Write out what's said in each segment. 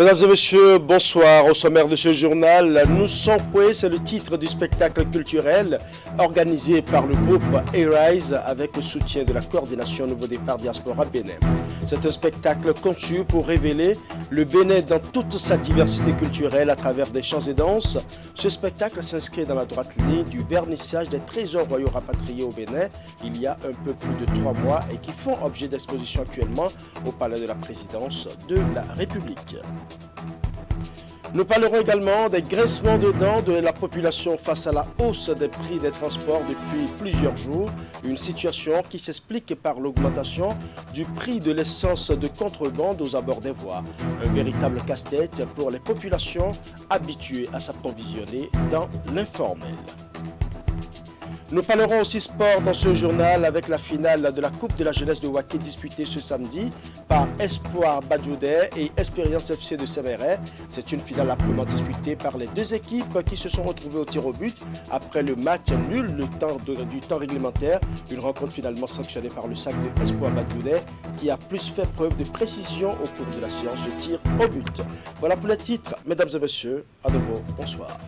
Mesdames et messieurs, bonsoir. Au sommaire de ce journal, Nous Sonkwe, c'est le titre du spectacle culturel organisé par le groupe A-Rise avec le soutien de la coordination Nouveau Départ Diaspora Bénin. C'est un spectacle conçu pour révéler le Bénin dans toute sa diversité culturelle à travers des chants et danses. Ce spectacle s'inscrit dans la droite ligne du vernissage des trésors royaux rapatriés au Bénin il y a un peu plus de 3 mois et qui font objet d'exposition actuellement au Palais de la Présidence de la République. Nous parlerons également des grincements de dents de la population face à la hausse des prix des transports depuis plusieurs jours, une situation qui s'explique par l'augmentation du prix de l'essence de contrebande aux abords des voies. Un véritable casse-tête pour les populations habituées à s'approvisionner dans l'informel. Nous parlerons aussi sport dans ce journal avec la finale de la Coupe de la jeunesse de Waké disputée ce samedi par Espoir Badjoudé et Expérience FC de Séméret. C'est une finale âprement disputée par les deux équipes qui se sont retrouvées au tir au but après le match nul du temps réglementaire. Une rencontre finalement sanctionnée par le sac de Espoir Badjoudé qui a plus fait preuve de précision au cours de la séance de tir au but. Voilà pour les titres, mesdames et messieurs. À nouveau, bonsoir.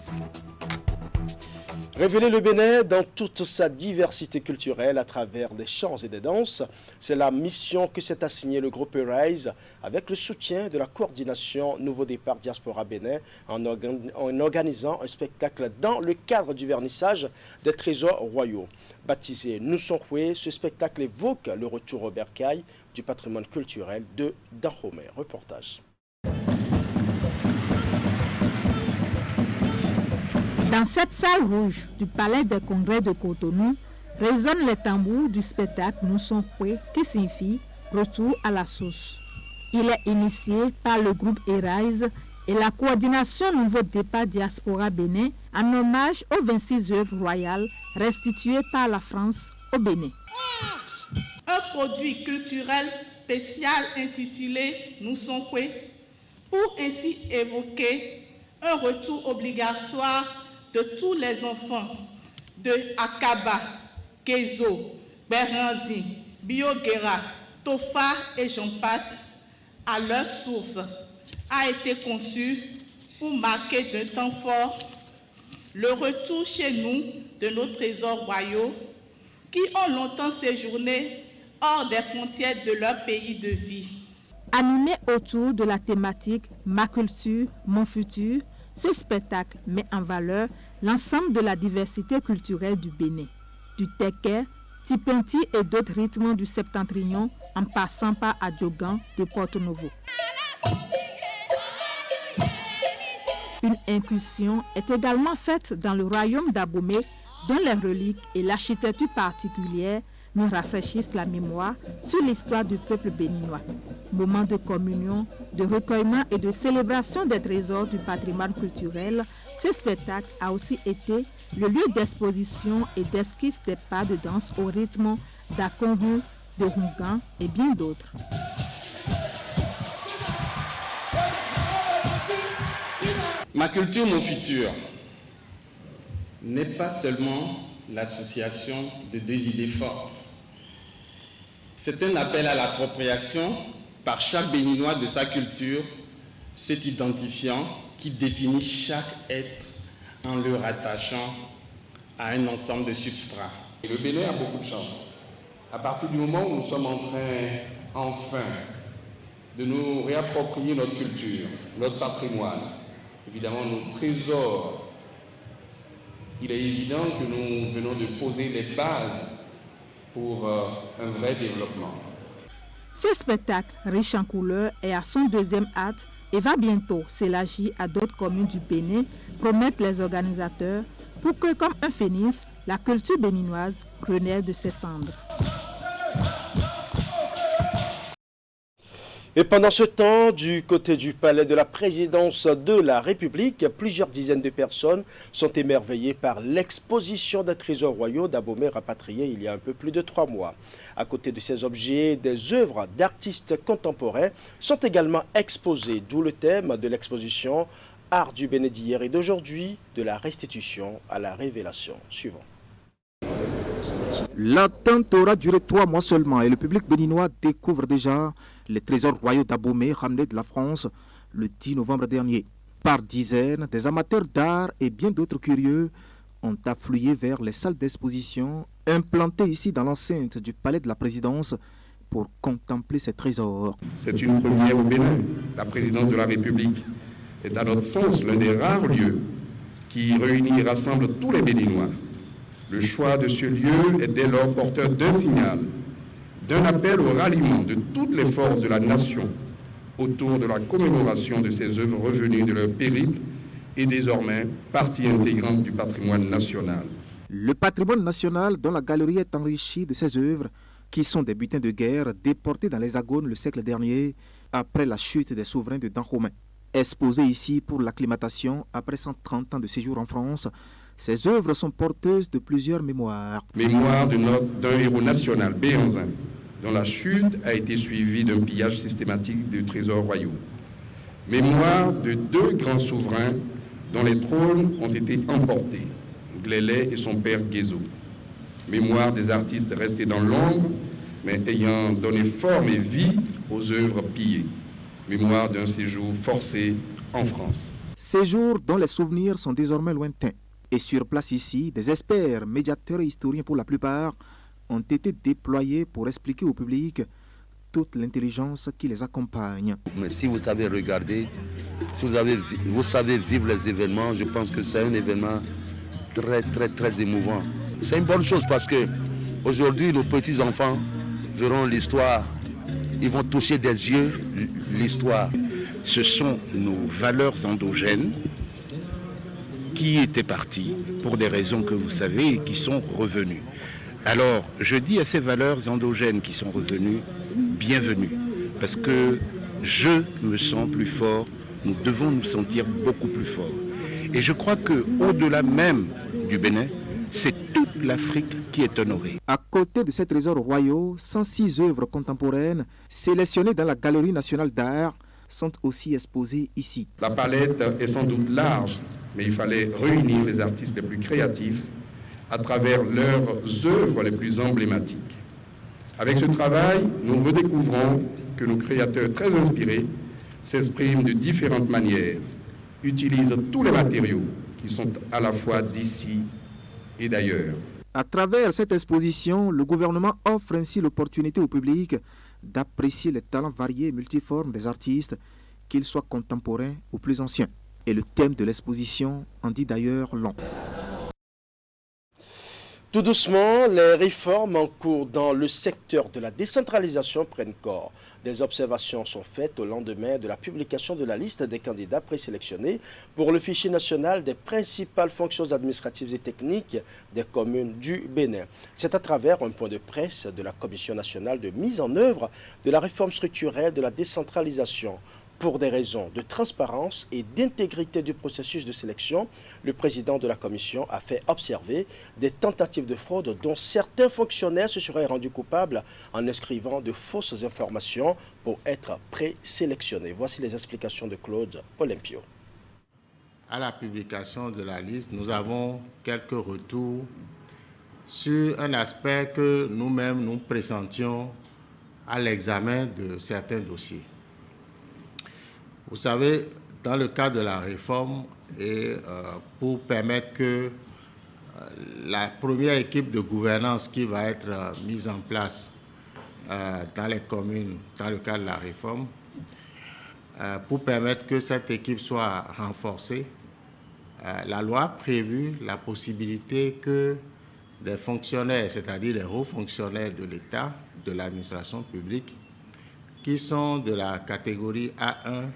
Révéler le Bénin dans toute sa diversité culturelle à travers des chants et des danses, c'est la mission que s'est assignée le groupe Rise avec le soutien de la coordination Nouveau Départ Diaspora Bénin en organisant un spectacle dans le cadre du vernissage des trésors royaux. Baptisé Nous Sonkwe, ce spectacle évoque le retour au bercail du patrimoine culturel de Dahomey. Reportage. Dans cette salle rouge du Palais des Congrès de Cotonou, résonnent les tambours du spectacle Nous Sonkwe qui signifie retour à la source. Il est initié par le groupe A-Rise et la coordination Nouveau Départ Diaspora Bénin en hommage aux 26 œuvres royales restituées par la France au Bénin. Un produit culturel spécial intitulé Nous Sonkwe pour ainsi évoquer un retour obligatoire de tous les enfants de Akaba, Kezo, Beranzi, Biogera, Tofa et j'en passe à leur source a été conçu pour marquer d'un temps fort le retour chez nous de nos trésors royaux qui ont longtemps séjourné hors des frontières de leur pays de vie. Animé autour de la thématique Ma culture, mon futur, ce spectacle met en valeur l'ensemble de la diversité culturelle du Bénin, du Téké, Tipinti et d'autres rythmes du septentrion en passant par Adjogan de Porto Novo. Une incursion est également faite dans le royaume d'Abomey dont les reliques et l'architecture particulière nous rafraîchissent la mémoire sur l'histoire du peuple béninois. Moment de communion, de recueillement et de célébration des trésors du patrimoine culturel, ce spectacle a aussi été le lieu d'exposition et d'esquisse des pas de danse au rythme d'Akonhu, de Hungan et bien d'autres. Ma culture, mon futur n'est pas seulement l'association de deux idées fortes. C'est un appel à l'appropriation par chaque Béninois de sa culture, se identifiant, qui définit chaque être en le rattachant à un ensemble de substrats. Et le Bénin a beaucoup de chance. À partir du moment où nous sommes en train, enfin, de nous réapproprier notre culture, notre patrimoine, évidemment nos trésors, il est évident que nous venons de poser les bases pour un vrai développement. Ce spectacle, riche en couleurs, est à son deuxième acte et va bientôt s'élargir à d'autres communes du Bénin, promettent les organisateurs, pour que, comme un phénix, la culture béninoise renaisse de ses cendres. Et pendant ce temps, du côté du palais de la présidence de la République, plusieurs dizaines de personnes sont émerveillées par l'exposition des trésors royaux d'Abomey rapatriés il y a un peu plus de 3 mois. À côté de ces objets, des œuvres d'artistes contemporains sont également exposées, d'où le thème de l'exposition Art du Bénin d'hier et d'aujourd'hui, de la restitution à la révélation. Suivant. L'attente aura duré 3 mois seulement et le public béninois découvre déjà les trésors royaux d'Abomey ramenés de la France le 10 novembre dernier. Par dizaines, des amateurs d'art et bien d'autres curieux ont afflué vers les salles d'exposition implantées ici dans l'enceinte du palais de la présidence pour contempler ces trésors. C'est une première au Bénin. La présidence de la République est à notre sens l'un des rares lieux qui réunit et rassemble tous les Béninois. Le choix de ce lieu est dès lors porteur d'un signal, d'un appel au ralliement de toutes les forces de la nation autour de la commémoration de ces œuvres revenues de leur périple et désormais partie intégrante du patrimoine national. Le patrimoine national dont la galerie est enrichie de ces œuvres qui sont des butins de guerre déportés dans l'Hexagone le siècle dernier après la chute des souverains de Dahomey. Exposées ici pour l'acclimatation après 130 ans de séjour en France, ces œuvres sont porteuses de plusieurs mémoires. Mémoire d'un héros national, Béhanzin, dont la chute a été suivie d'un pillage systématique de trésors royaux. Mémoire de 2 grands souverains dont les trônes ont été emportés, Glélé et son père Guézo. Mémoire des artistes restés dans l'ombre, mais ayant donné forme et vie aux œuvres pillées. Mémoire d'un séjour forcé en France. Séjour dont les souvenirs sont désormais lointains. Et sur place ici, des experts, médiateurs et historiens pour la plupart, ont été déployés pour expliquer au public toute l'intelligence qui les accompagne. Mais si vous savez regarder, si vous savez vivre les événements, je pense que c'est un événement très émouvant. C'est une bonne chose parce que aujourd'hui, nos petits-enfants verront l'histoire. Ils vont toucher des yeux l'histoire. Ce sont nos valeurs endogènes qui étaient partis pour des raisons que vous savez et qui sont revenus. Alors, je dis à ces valeurs endogènes qui sont revenues, bienvenue, parce que je me sens plus fort, nous devons nous sentir beaucoup plus forts. Et je crois qu'au-delà même du Bénin, c'est toute l'Afrique qui est honorée. À côté de ces trésors royaux, 106 œuvres contemporaines sélectionnées dans la Galerie nationale d'art sont aussi exposées ici. La palette est sans doute large, mais il fallait réunir les artistes les plus créatifs à travers leurs œuvres les plus emblématiques. Avec ce travail, nous redécouvrons que nos créateurs très inspirés s'expriment de différentes manières, utilisent tous les matériaux qui sont à la fois d'ici et d'ailleurs. À travers cette exposition, le gouvernement offre ainsi l'opportunité au public d'apprécier les talents variés et multiformes des artistes, qu'ils soient contemporains ou plus anciens. Et le thème de l'exposition en dit d'ailleurs long. Tout doucement, les réformes en cours dans le secteur de la décentralisation prennent corps. Des observations sont faites au lendemain de la publication de la liste des candidats présélectionnés pour le fichier national des principales fonctions administratives et techniques des communes du Bénin. C'est à travers un point de presse de la Commission nationale de mise en œuvre de la réforme structurelle de la décentralisation. Pour des raisons de transparence et d'intégrité du processus de sélection, le président de la commission a fait observer des tentatives de fraude dont certains fonctionnaires se seraient rendus coupables en inscrivant de fausses informations pour être présélectionnés. Voici les explications de Claude Olympio. À la publication de la liste, nous avons quelques retours sur un aspect que nous-mêmes nous pressentions à l'examen de certains dossiers. Vous savez, dans le cadre de la réforme, et pour permettre que la première équipe de gouvernance qui va être mise en place dans les communes, dans le cadre de la réforme, pour permettre que cette équipe soit renforcée, la loi a prévu la possibilité que des fonctionnaires, c'est-à-dire des hauts fonctionnaires de l'État, de l'administration publique, qui sont de la catégorie A1,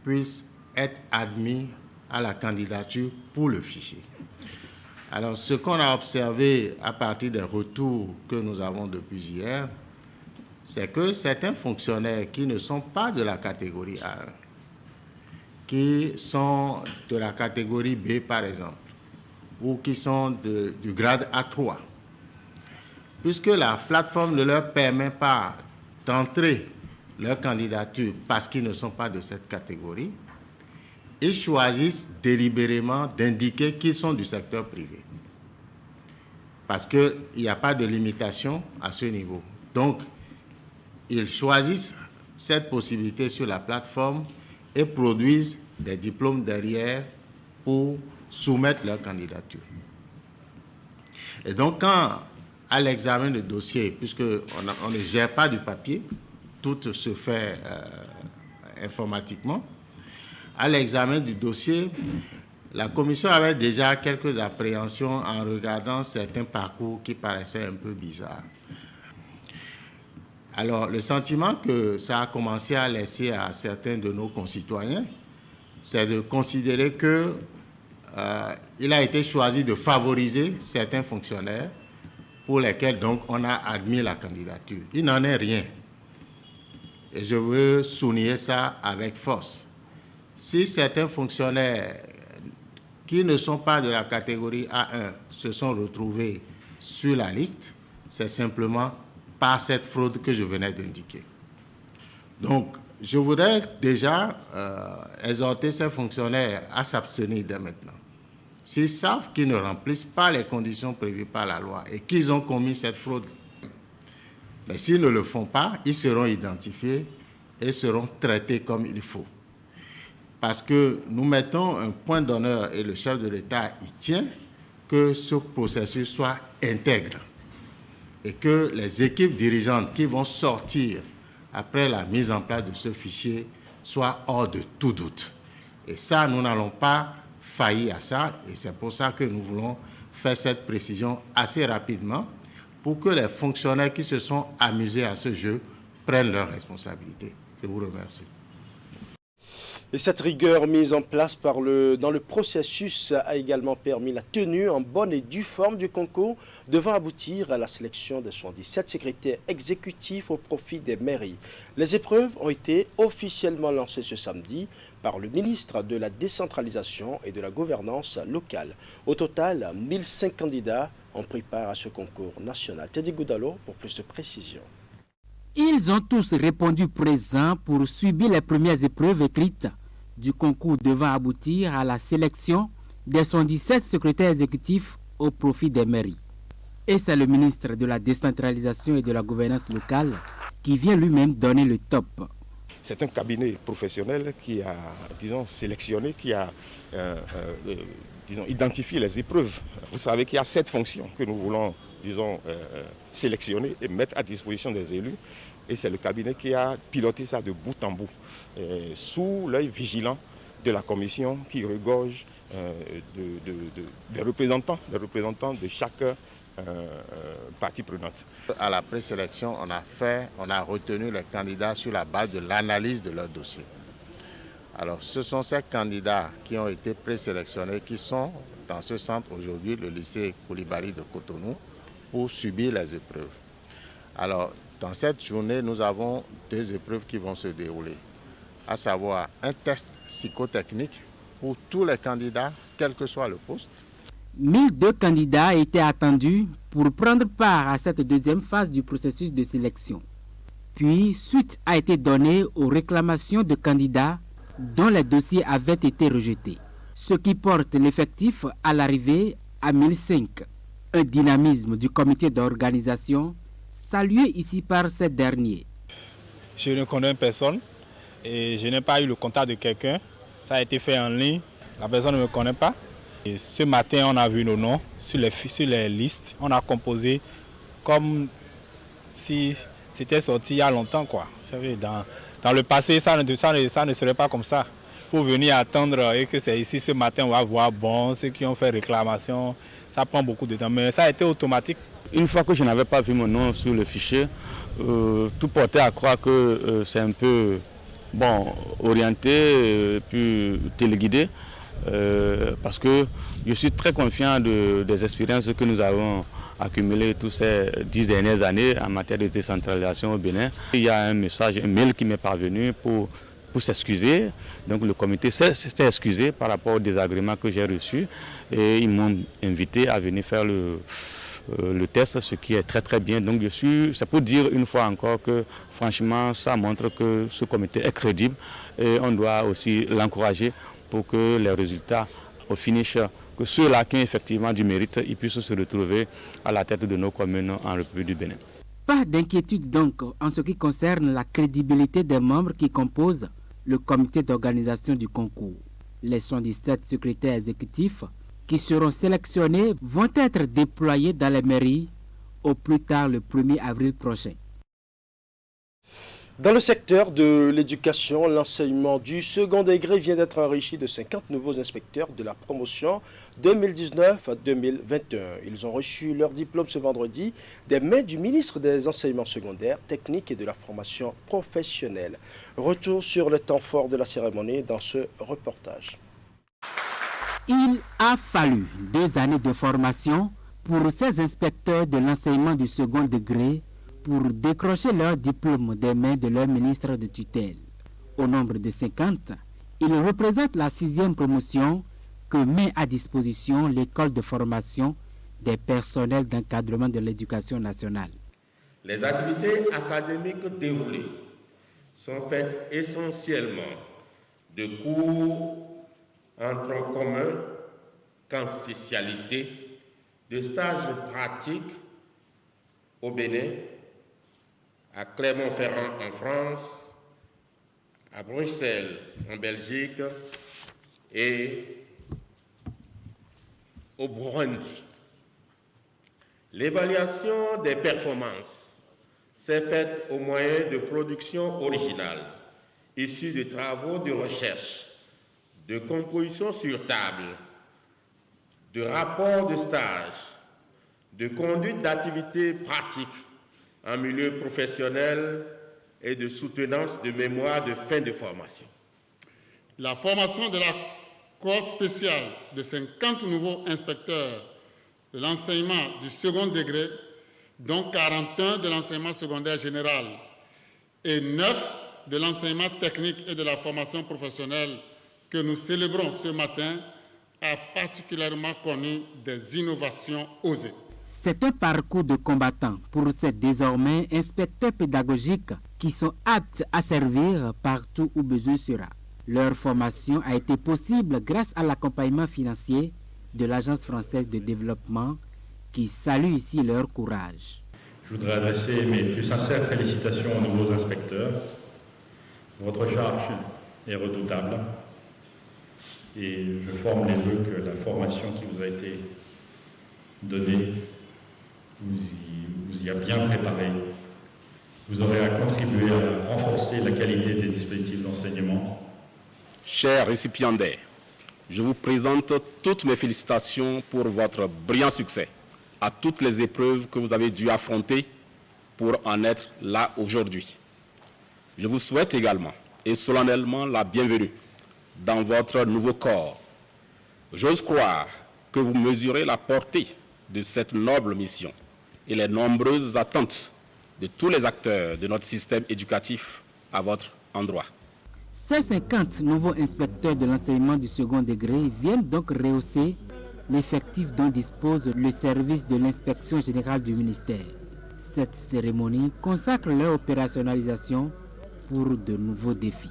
puissent être admis à la candidature pour le fichier. Alors, ce qu'on a observé à partir des retours que nous avons depuis hier, c'est que certains fonctionnaires qui ne sont pas de la catégorie A1, qui sont de la catégorie B par exemple, ou qui sont du grade A3, puisque la plateforme ne leur permet pas d'entrer leur candidature parce qu'ils ne sont pas de cette catégorie, ils choisissent délibérément d'indiquer qu'ils sont du secteur privé. Parce qu'il n'y a pas de limitation à ce niveau. Donc, ils choisissent cette possibilité sur la plateforme et produisent des diplômes derrière pour soumettre leur candidature. Et donc, quand à l'examen de dossier, puisqu'on ne gère pas du papier, tout se fait informatiquement, à l'examen du dossier, la commission avait déjà quelques appréhensions en regardant certains parcours qui paraissaient un peu bizarres. Alors, le sentiment que ça a commencé à laisser à certains de nos concitoyens, c'est de considérer qu'il a été choisi de favoriser certains fonctionnaires pour lesquels donc on a admis la candidature. Il n'en est rien. Et je veux souligner ça avec force. Si certains fonctionnaires qui ne sont pas de la catégorie A1 se sont retrouvés sur la liste, c'est simplement par cette fraude que je venais d'indiquer. Donc, je voudrais déjà exhorter ces fonctionnaires à s'abstenir dès maintenant. S'ils savent qu'ils ne remplissent pas les conditions prévues par la loi et qu'ils ont commis cette fraude, mais s'ils ne le font pas, ils seront identifiés et seront traités comme il faut. Parce que nous mettons un point d'honneur, et le chef de l'État y tient, que ce processus soit intègre et que les équipes dirigeantes qui vont sortir après la mise en place de ce fichier soient hors de tout doute. Et ça, nous n'allons pas faillir à ça, et c'est pour ça que nous voulons faire cette précision assez rapidement pour que les fonctionnaires qui se sont amusés à ce jeu prennent leurs responsabilités. Je vous remercie. Et cette rigueur mise en place dans le processus a également permis la tenue en bonne et due forme du concours, devant aboutir à la sélection des 77 secrétaires exécutifs au profit des mairies. Les épreuves ont été officiellement lancées ce samedi par le ministre de la décentralisation et de la gouvernance locale. Au total, 1005 candidats ont pris part à ce concours national. Teddy Goudalo pour plus de précisions. Ils ont tous répondu présents pour subir les premières épreuves écrites du concours devant aboutir à la sélection des 77 secrétaires exécutifs au profit des mairies. Et c'est le ministre de la décentralisation et de la gouvernance locale qui vient lui-même donner le top. C'est un cabinet professionnel qui a, sélectionné, qui a, identifié les épreuves. Vous savez qu'il y a 7 fonctions que nous voulons, sélectionner et mettre à disposition des élus. Et c'est le cabinet qui a piloté ça de bout en bout, sous l'œil vigilant de la commission qui regorge des représentants de chaque partie prenante. À la présélection, on a retenu les candidats sur la base de l'analyse de leur dossier. Alors, ce sont ces candidats qui ont été présélectionnés, qui sont dans ce centre aujourd'hui, le lycée Koulibaly de Cotonou, pour subir les épreuves. Alors, dans cette journée, nous avons 2 épreuves qui vont se dérouler, à savoir un test psychotechnique pour tous les candidats, quel que soit le poste. 1002 candidats étaient attendus pour prendre part à cette deuxième phase du processus de sélection. Puis, suite a été donnée aux réclamations de candidats dont les dossiers avaient été rejetés, ce qui porte l'effectif à l'arrivée à 1005. Un dynamisme du comité d'organisation salué ici par ces derniers. Je ne connais personne et je n'ai pas eu le contact de quelqu'un. Ça a été fait en ligne, la personne ne me connaît pas. Et ce matin, on a vu nos noms sur les listes. On a composé comme si c'était sorti il y a longtemps, quoi. Vous savez, dans le passé, ça ne serait pas comme ça. Il faut venir attendre et que c'est ici ce matin, on va voir ceux qui ont fait réclamation. Ça prend beaucoup de temps, mais ça a été automatique. Une fois que je n'avais pas vu mon nom sur le fichier, tout portait à croire que c'est un peu orienté, puis téléguidé, parce que je suis très confiant des expériences que nous avons accumulé toutes ces 10 dernières années en matière de décentralisation au Bénin. Il y a un message, un mail qui m'est parvenu pour s'excuser. Donc le comité s'est excusé par rapport au désagrément que j'ai reçu et ils m'ont invité à venir faire le test, ce qui est très très bien. Donc c'est pour dire une fois encore que franchement ça montre que ce comité est crédible et on doit aussi l'encourager pour que les résultats au finish, que ceux-là qui ont effectivement du mérite, ils puissent se retrouver à la tête de nos communes en République du Bénin. Pas d'inquiétude donc en ce qui concerne la crédibilité des membres qui composent le comité d'organisation du concours. Les 77 secrétaires exécutifs qui seront sélectionnés vont être déployés dans les mairies au plus tard le 1er avril prochain. Dans le secteur de l'éducation, l'enseignement du second degré vient d'être enrichi de 50 nouveaux inspecteurs de la promotion 2019 à 2021. Ils ont reçu leur diplôme ce vendredi des mains du ministre des Enseignements secondaires, techniques et de la formation professionnelle. Retour sur le temps fort de la cérémonie dans ce reportage. Il a fallu 2 années de formation pour ces inspecteurs de l'enseignement du second degré pour décrocher leur diplôme des mains de leur ministre de tutelle. Au nombre de 50, ils représentent la 6e promotion que met à disposition l'école de formation des personnels d'encadrement de l'éducation nationale. Les activités académiques déroulées sont faites essentiellement de cours en tronc commun qu'en spécialité, de stages pratiques au Bénin, à Clermont-Ferrand en France, à Bruxelles en Belgique et au Burundi. L'évaluation des performances s'est faite au moyen de productions originales, issues de travaux de recherche, de compositions sur table, de rapports de stage, de conduite d'activités pratiques en milieu professionnel et de soutenance de mémoire de fin de formation. La formation de la cohorte spéciale de 50 nouveaux inspecteurs de l'enseignement du second degré, dont 41 de l'enseignement secondaire général et 9 de l'enseignement technique et de la formation professionnelle que nous célébrons ce matin, a particulièrement connu des innovations osées. C'est un parcours de combattants pour ces désormais inspecteurs pédagogiques qui sont aptes à servir partout où besoin sera. Leur formation a été possible grâce à l'accompagnement financier de l'Agence française de développement qui salue ici leur courage. Je voudrais adresser mes plus sincères félicitations aux nouveaux inspecteurs. Votre charge est redoutable et je forme les vœux que la formation qui vous a été donnée vous y a bien préparé. Vous aurez à contribuer à renforcer la qualité des dispositifs d'enseignement. Chers récipiendaires, je vous présente toutes mes félicitations pour votre brillant succès à toutes les épreuves que vous avez dû affronter pour en être là aujourd'hui. Je vous souhaite également et solennellement la bienvenue dans votre nouveau corps. J'ose croire que vous mesurez la portée de cette noble mission et les nombreuses attentes de tous les acteurs de notre système éducatif à votre endroit. Ces 50 nouveaux inspecteurs de l'enseignement du second degré viennent donc rehausser l'effectif dont dispose le service de l'inspection générale du ministère. Cette cérémonie consacre leur opérationnalisation pour de nouveaux défis.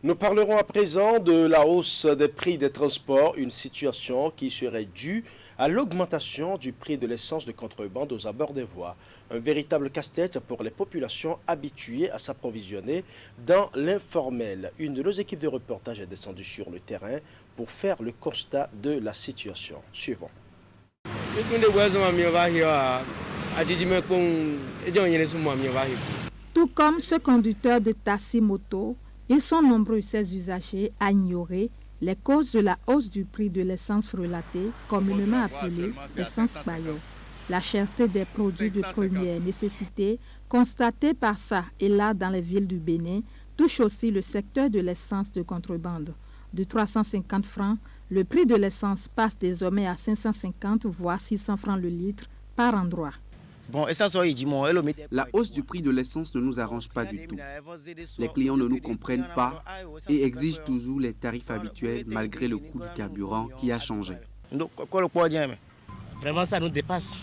Nous parlerons à présent de la hausse des prix des transports, une situation qui serait due à l'augmentation du prix de l'essence de contrebande aux abords des voies. Un véritable casse-tête pour les populations habituées à s'approvisionner dans l'informel. Une de nos équipes de reportage est descendue sur le terrain pour faire le constat de la situation. Suivons. Tout comme ce conducteur de taxi-moto, ils sont nombreux, ces usagers, à ignorer les causes de la hausse du prix de l'essence frelatée, communément appelée essence Bayo. La cherté des produits de première nécessité, constatée par ça et là dans les villes du Bénin, touche aussi le secteur de l'essence de contrebande. De 350 francs, Le prix de l'essence passe désormais à 550 voire 600 francs le litre par endroit. La hausse du prix de l'essence ne nous arrange pas du tout. Les clients ne nous comprennent pas et exigent toujours les tarifs habituels malgré le coût du carburant qui a changé. Vraiment, ça nous dépasse.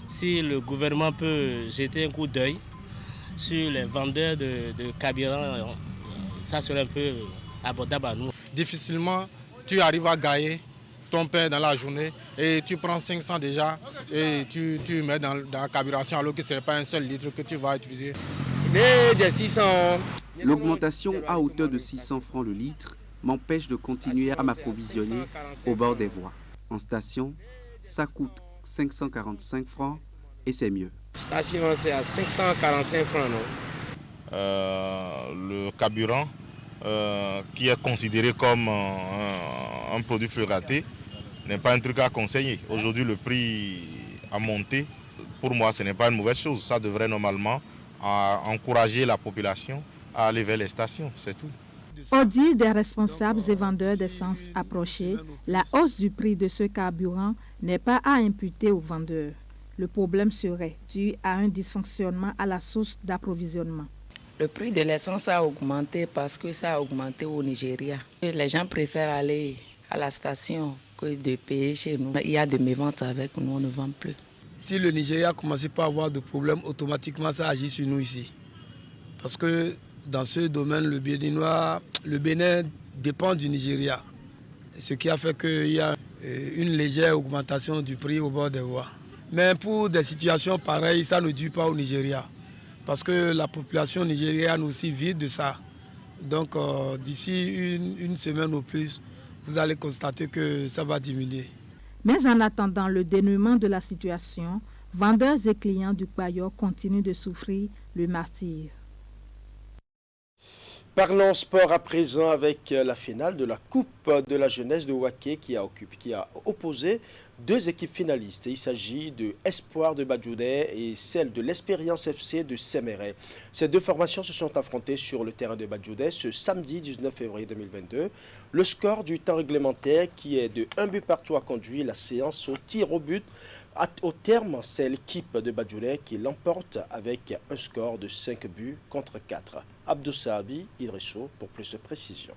Si le gouvernement peut jeter un coup d'œil sur les vendeurs de carburant, ça serait un peu abordable à nous. Difficilement, tu arrives à gagner ton pain dans la journée et tu prends 500 déjà et tu mets dans la carburation alors que ce n'est pas un seul litre que tu vas utiliser. L'augmentation à hauteur de 600 francs le litre m'empêche de continuer à m'approvisionner au bord des voies. En station, ça coûte 545 francs et c'est mieux. Station, c'est à 545 francs, non? Le carburant, qui est considéré comme un produit frégaté, n'est pas un truc à conseiller. Aujourd'hui, le prix a monté. Pour moi, ce n'est pas une mauvaise chose. Ça devrait normalement encourager la population à aller vers les stations, c'est tout. Au dire des responsables et vendeurs d'essence approchés, la hausse du prix de ce carburant n'est pas à imputer aux vendeurs. Le problème serait dû à un dysfonctionnement à la source d'approvisionnement. Le prix de l'essence a augmenté parce que ça a augmenté au Nigeria. Les gens préfèrent aller à la station que de payer chez nous. Il y a de méventes avec nous, on ne vend plus. Si le Nigeria commence pas à avoir de problème, automatiquement ça agit sur nous ici. Parce que dans ce domaine, le Bénin dépend du Nigeria. Ce qui a fait qu'il y a une légère augmentation du prix au bord des voies. Mais pour des situations pareilles, ça ne dure pas au Nigeria. Parce que la population nigériane aussi vit de ça. Donc d'ici une semaine ou plus, vous allez constater que ça va diminuer. Mais en attendant le dénouement de la situation, vendeurs et clients du Payor continuent de souffrir le martyre. Parlons sport à présent avec la finale de la Coupe de la jeunesse de Waké qui a opposé deux équipes finalistes. Il s'agit de Espoir de Badjoudé et celle de l'Espérance FC de Séméré. Ces deux formations se sont affrontées sur le terrain de Badjoudé ce samedi 19 février 2022. Le score du temps réglementaire qui est de 1 but partout a conduit la séance au tir au but. Au terme, c'est l'équipe de Badjoudé qui l'emporte avec un score de 5 buts contre 4. Abdou Sahabi, Idrisso pour plus de précision.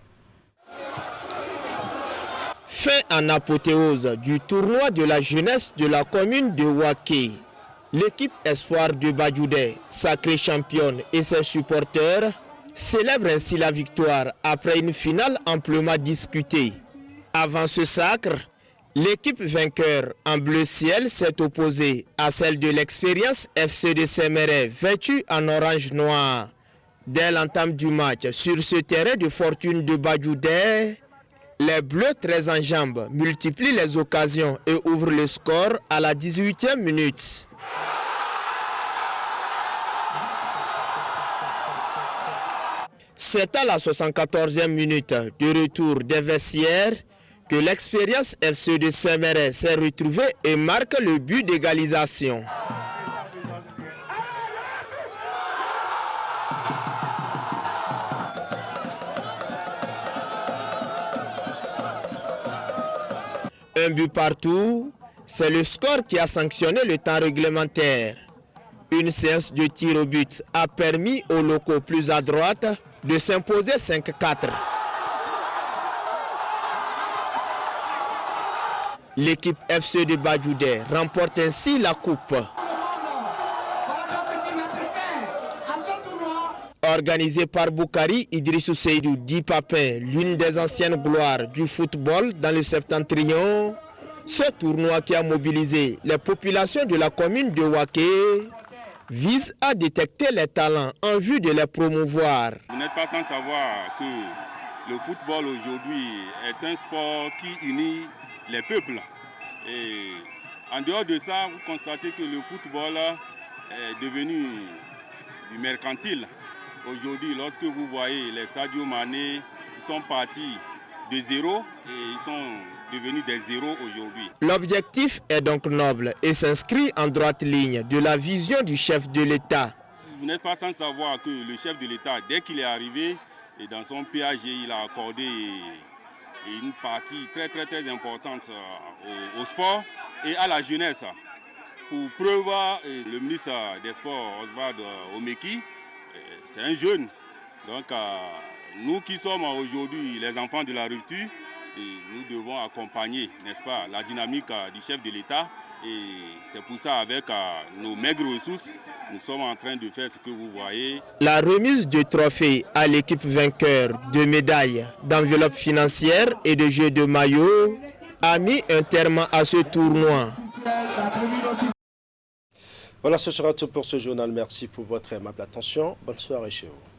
Fin en apothéose du tournoi de la jeunesse de la commune de Waké. L'équipe Espoir de Badjoudé, sacrée championne, et ses supporters célèbrent ainsi la victoire après une finale amplement discutée. Avant ce sacre, l'équipe vainqueur en bleu ciel s'est opposée à celle de l'Espérance FC de Séméré, vêtue en orange noir. Dès l'entame du match, sur ce terrain de fortune de Badjoudé, les Bleus très en jambes multiplient les occasions et ouvrent le score à la 18e minute. C'est à la 74e minute de retour des vestiaires que l'Espérance FC de Séméré s'est retrouvée et marque le but d'égalisation. Un but partout, c'est le score qui a sanctionné le temps réglementaire. Une séance de tir au but a permis aux locaux plus à droite de s'imposer 5-4. L'équipe FC de Badjoudé remporte ainsi la coupe. Organisé par Boukari Idrissou Seydou Di Papin, l'une des anciennes gloires du football dans le Septentrion, ce tournoi qui a mobilisé les populations de la commune de Waké vise à détecter les talents en vue de les promouvoir. Vous n'êtes pas sans savoir que le football aujourd'hui est un sport qui unit les peuples. Et en dehors de ça, vous constatez que le football est devenu du mercantile. Aujourd'hui, lorsque vous voyez les Sadio Mané, ils sont partis de zéro et ils sont devenus des zéros aujourd'hui. L'objectif est donc noble et s'inscrit en droite ligne de la vision du chef de l'État. Vous n'êtes pas sans savoir que le chef de l'État, dès qu'il est arrivé, et dans son PAG, il a accordé une partie très importante au sport et à la jeunesse. Pour preuve, le ministre des Sports, Oswald Omeki, c'est un jeune. Donc nous qui sommes aujourd'hui les enfants de la rupture, nous devons accompagner, n'est-ce pas, la dynamique du chef de l'État. Et c'est pour ça, avec nos maigres ressources, nous sommes en train de faire ce que vous voyez. La remise de trophées à l'équipe vainqueur de médailles, d'enveloppes financières et de jeux de maillots a mis un terme à ce tournoi. Voilà, ce sera tout pour ce journal. Merci pour votre aimable attention. Bonne soirée chez vous.